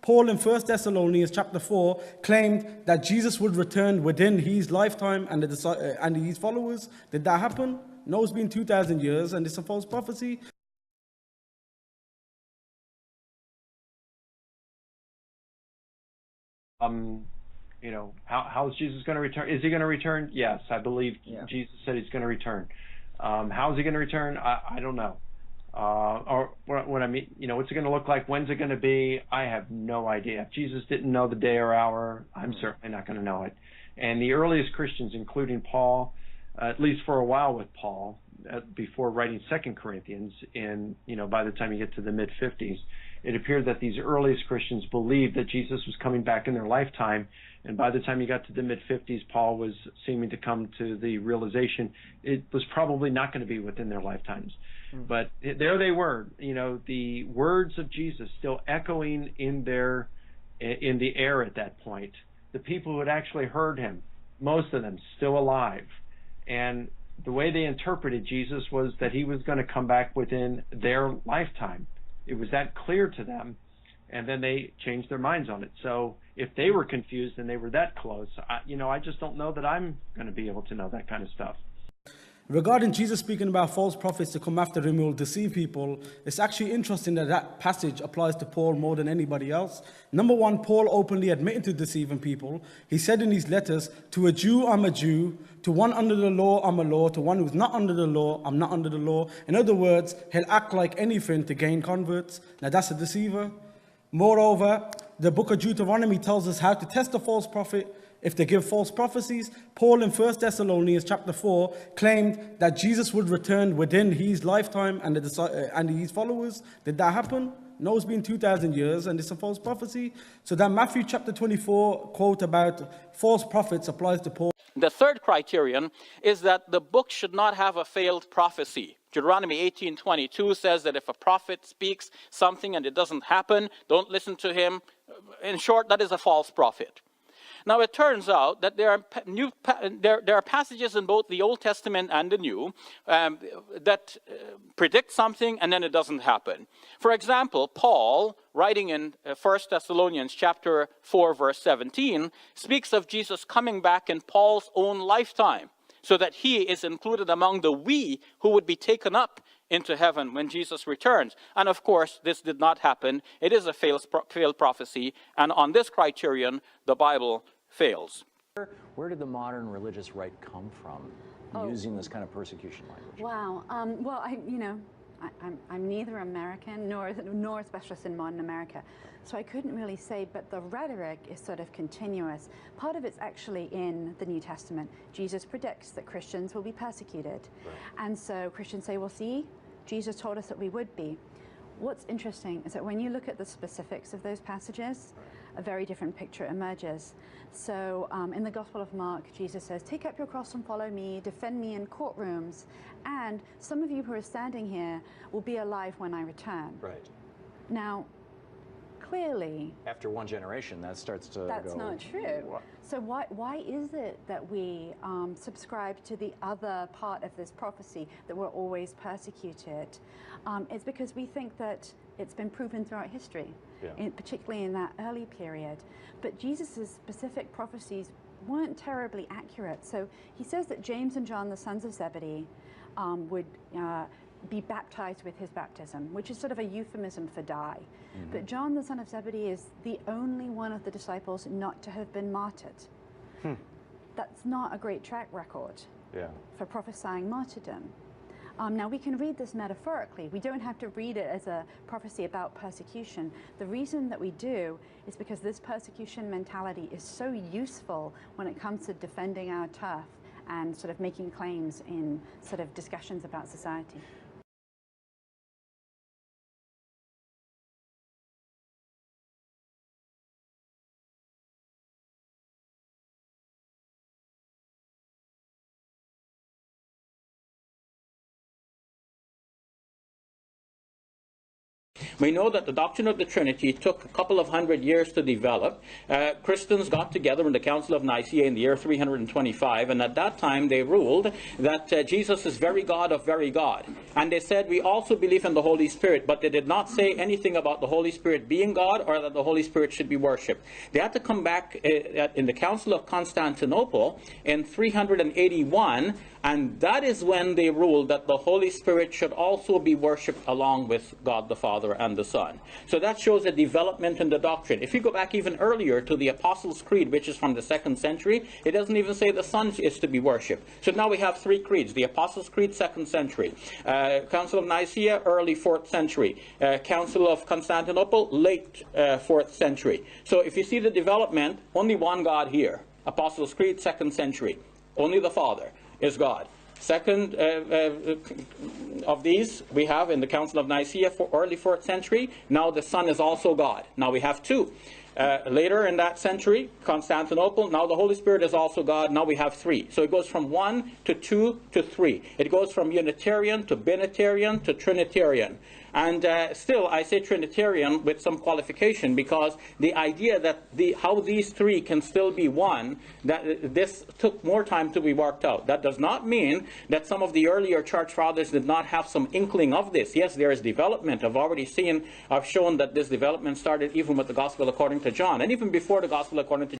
Paul in 1 Thessalonians chapter 4 claimed that Jesus would return within his lifetime and his followers. Did that happen? No, it's been 2,000 years and it's a false prophecy. You know, how is Jesus going to return? Is he going to return? Yes, I believe Jesus said he's going to return. How is he going to return? I don't know. Or what I mean, you know, what's it going to look like? When's it going to be? I have no idea. If Jesus didn't know the day or hour, I'm certainly not going to know it. And the earliest Christians, including Paul, at least for a while with Paul, before writing 2 Corinthians, by the time you get to the mid-50s, it appeared that these earliest Christians believed that Jesus was coming back in their lifetime. And by the time you got to the mid-50s, Paul was seeming to come to the realization it was probably not going to be within their lifetimes. But there they were, the words of Jesus still echoing in the air at that point. The people who had actually heard him, most of them still alive. And the way they interpreted Jesus was that he was going to come back within their lifetime. It was that clear to them, and then they changed their minds on it. So if they were confused and they were that close, I just don't know that I'm going to be able to know that kind of stuff. Regarding Jesus speaking about false prophets to come after him who will deceive people, it's actually interesting that passage applies to Paul more than anybody else. Number one, Paul openly admitted to deceiving people. He said in his letters, to a Jew, I'm a Jew. To one under the law, I'm a law. To one who's not under the law, I'm not under the law. In other words, he'll act like anything to gain converts. Now that's a deceiver. Moreover, the book of Deuteronomy tells us how to test a false prophet if they give false prophecies. Paul in 1 Thessalonians chapter 4 claimed that Jesus would return within his lifetime and his followers. Did that happen? No, it's been 2,000 years and it's a false prophecy. So that Matthew chapter 24 quote about false prophets applies to Paul. The third criterion is that the book should not have a failed prophecy. Deuteronomy 18:22 says that if a prophet speaks something and it doesn't happen, don't listen to him. In short, that is a false prophet. Now, it turns out that there are passages in both the Old Testament and the New that predict something and then it doesn't happen. For example, Paul, writing in 1 Thessalonians chapter 4, verse 17, speaks of Jesus coming back in Paul's own lifetime, so that he is included among the we who would be taken up into heaven when Jesus returns. And of course, this did not happen. It is a failed prophecy, and on this criterion, the Bible fails. Where did the modern religious right come from using this kind of persecution language? Wow. Well, I'm neither American nor a specialist in modern America, so I couldn't really say, but the rhetoric is sort of continuous. Part of it's actually in the New Testament. Jesus predicts that Christians will be persecuted. Right. And so Christians say, well, see, Jesus told us that we would be. What's interesting is that when you look at the specifics of those passages, a very different picture emerges. So in the Gospel of Mark, Jesus says, take up your cross and follow me, defend me in courtrooms, and some of you who are standing here will be alive when I return. Right. Now, clearly, after one generation, that starts to that's go, not true. What? So why is it that we subscribe to the other part of this prophecy, that we're always persecuted? It's because we think that it's been proven throughout history, particularly in that early period. But Jesus' specific prophecies weren't terribly accurate. So he says that James and John, the sons of Zebedee, would be baptized with his baptism, which is sort of a euphemism for die. Mm-hmm. But John, the son of Zebedee, is the only one of the disciples not to have been martyred. That's not a great track record for prophesying martyrdom. Now, we can read this metaphorically. We don't have to read it as a prophecy about persecution. The reason that we do is because this persecution mentality is so useful when it comes to defending our turf and sort of making claims in sort of discussions about society. We know that the doctrine of the Trinity took a couple of hundred years to develop. Christians got together in the Council of Nicaea in the year 325, and at that time they ruled that Jesus is very God of very God. And they said, we also believe in the Holy Spirit, but they did not say anything about the Holy Spirit being God or that the Holy Spirit should be worshipped. They had to come back in the Council of Constantinople in 381, and that is when they ruled that the Holy Spirit should also be worshipped along with God the Father and the Son. So that shows a development in the doctrine. If you go back even earlier to the Apostles' Creed, which is from the 2nd century, it doesn't even say the Son is to be worshipped. So now we have 3 creeds. The Apostles' Creed, 2nd century. Council of Nicaea, early 4th century. Council of Constantinople, late 4th century. So if you see the development, only one God here. Apostles' Creed, 2nd century. Only the Father is God. Second of these we have in the Council of Nicaea, for early 4th century. Now the Son is also God. Now we have 2. Later in that century, Constantinople, now the Holy Spirit is also God. Now we have 3. So it goes from 1 to 2 to 3. It goes from Unitarian to Binitarian to Trinitarian. And still, I say Trinitarian with some qualification, because the idea that how these 3 can still be one, that this took more time to be worked out. That does not mean that some of the earlier church fathers did not have some inkling of this. Yes, there is development. I've shown that this development started even with the Gospel according to John, and even before the Gospel according to